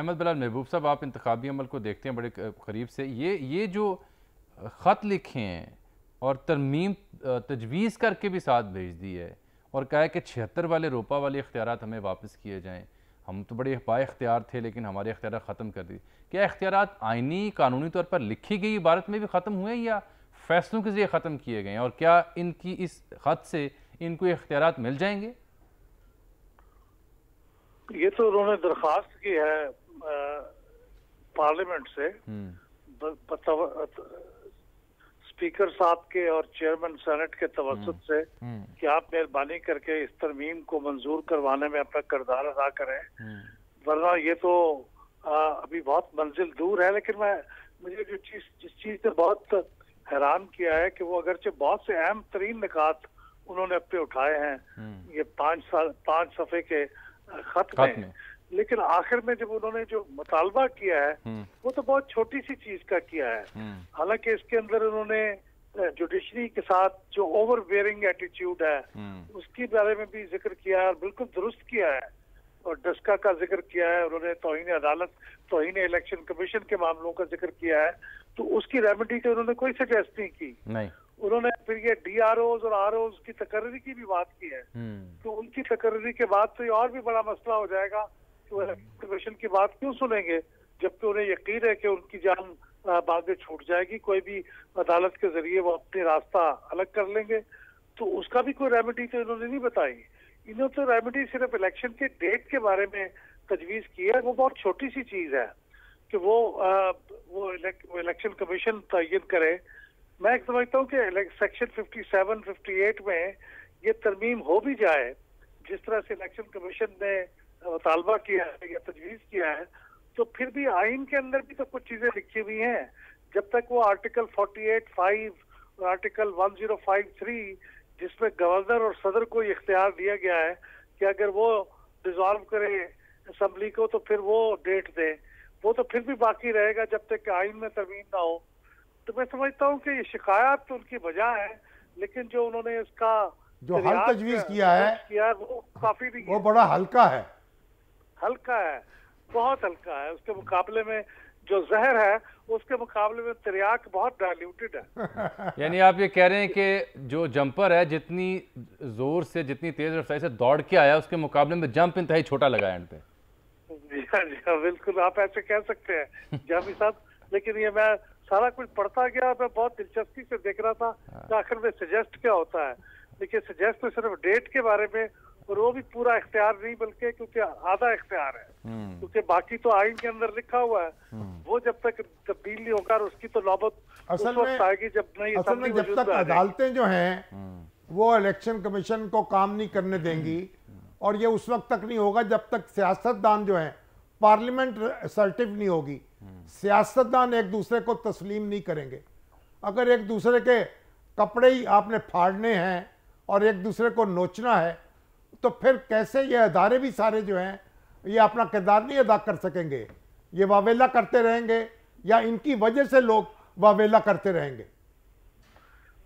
अहमद बिलाल महबूब साहब, आप इंतखाबी अमल को देखते हैं बड़े करीब से। ये जो ख़त लिखे हैं और तरमीम तजवीज़ करके भी साथ भेज दी है और कहा है कि 76 वाले रोपा वाले इख्तियारात हमें वापस किए जाएँ। हम तो बड़े बाइख्तियार थे लेकिन हमारे इख्तियार ख़त्म कर दिए। क्या इख्तियारात आइनी कानूनी तौर पर लिखी गई इबारत में भी ख़त्म हुए या फ़ैसलों के ज़रिए ख़त्म किए गए हैं, और क्या इनकी इस ख़त से इनको इख्तियारात मिल जाएंगे? ये तो उन्होंने दरख्वास्त की है पार्लियामेंट से स्पीकर साहब के और चेयरमैन सेनेट के तवज्जुद से कि आप मेहरबानी करके इस तरमीम को मंजूर करवाने में अपना किरदार अदा करें, वरना ये तो अभी बहुत मंजिल दूर है। लेकिन मुझे जिस चीज ने बहुत हैरान किया है कि वो अगरचे बहुत से अहम तरीन निकात उन्होंने अपने उठाए हैं ये 5 सफ़े के खत में, लेकिन आखिर में जब उन्होंने जो मुतालबा किया है वो तो बहुत छोटी सी चीज का किया है। हालांकि इसके अंदर उन्होंने जुडिशरी के साथ जो ओवर बेयरिंग एटीट्यूड है उसके बारे में भी जिक्र किया है और बिल्कुल दुरुस्त किया है, और डस्का का जिक्र किया है उन्होंने, तौहीन अदालत, तौहीन इलेक्शन कमीशन के मामलों का जिक्र किया है। तो उसकी रेमेडी तो उन्होंने कोई सजेस्ट नहीं की। उन्होंने फिर ये DROs और ROs की तकर्री की भी बात की है, तो उनकी तकर्री के बाद तो ये और भी बड़ा मसला हो जाएगा कि वो इलेक्शन कमीशन की बात क्यों सुनेंगे, जबकि उन्हें यकीन है कि उनकी जान बागे छूट जाएगी, कोई भी अदालत के जरिए वो अपनी रास्ता अलग कर लेंगे। तो उसका भी कोई रेमेडी तो इन्होंने नहीं बताई। इन्होंने तो रेमेडी सिर्फ इलेक्शन के डेट के बारे में तजवीज की है, वो बहुत छोटी सी चीज है कि वो इलेक्शन कमीशन तयन करे। मैं समझता हूँ कि सेक्शन 57, 58 में ये तरमीम हो भी जाए जिस तरह से इलेक्शन कमीशन ने मुतालबा किया है या तजवीज़ किया है, तो फिर भी आइन के अंदर भी तो कुछ चीजें लिखी हुई हैं। जब तक वो आर्टिकल 48(5) और आर्टिकल 1053 जिसमें गवर्नर और सदर को इख्तियार दिया गया है कि अगर वो डिसॉल्व करे असम्बली को तो फिर वो डेट दे, वो तो फिर भी बाकी रहेगा जब तक आइन में तरमीम ना हो। तो मैं समझता हूँ कि ये शिकायत तो उनकी वजह है, लेकिन जो उन्होंने इसका जो हल तजवीज किया है वो काफी नहीं, वो बड़ा हल्का है, बहुत हल्का है। उसके मुकाबले में जो जहर है उसके मुकाबले में तिर्याक बहुत डाइल्यूटेड है। यानी आप ये कह रहे हैं कि जो जंपर है जितनी जोर से, जितनी तेज रफ्तारी से दौड़ के आया उसके मुकाबले में जंप इंतहाई छोटा लगा एंड पे। जी हाँ, बिल्कुल आप ऐसे कह सकते हैं जामी साहब। लेकिन ये मैं सारा कुछ पढ़ता गया, मैं बहुत दिलचस्पी से देख रहा था कि आखिर में सजेस्ट क्या होता है। देखिए सजेस्ट तो सिर्फ डेट के बारे में, और वो भी पूरा इख्तियार नहीं बल्कि क्योंकि आधा इख्तियार है, क्योंकि बाकी तो आइन के अंदर लिखा हुआ है। वो जब तक तब्दील नहीं होगा उसकी तो नौबत असल में आएगी जब नहीं, असल में जब तक अदालतें जो हैं वो इलेक्शन कमीशन को काम नहीं करने देंगी, और ये उस वक्त तक नहीं होगा जब तक सियासतदान जो हैं पार्लियामेंट असर्टिव नहीं होगी, सियासतदान एक दूसरे को तस्लीम नहीं करेंगे। अगर एक दूसरे के कपड़े ही आपने फाड़ने हैं और एक दूसरे को नोचना है तो फिर कैसे ये अदारे भी सारे जो हैं ये अपना किरदार नहीं अदा कर सकेंगे। ये वावेला करते रहेंगे या इनकी वजह से लोग वावेला करते रहेंगे।